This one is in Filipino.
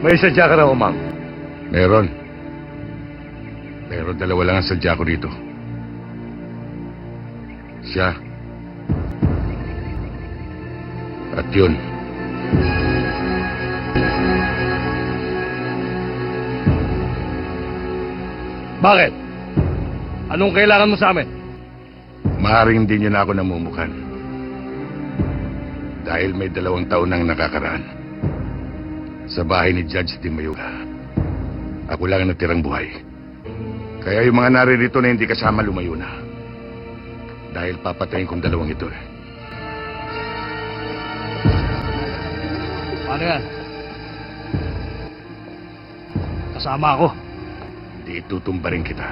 May sadya ka raw, ma'am. Meron. Pero dalawa lang ang sadya ko rito. Siya. At yun. Bakit? Anong kailangan mo sa amin? Maaaring hindi niyo na ako namumukan. Dahil may 2 taon nang nakakaraan. Sa bahay ni Judge Di Mayuga. Ako lang ang natirang buhay. Kaya yung mga naririto na hindi kasama lumayo na. Dahil papatayin kong 2 ito eh. Paano yan? Kasama ako. Di itutumba rin kita.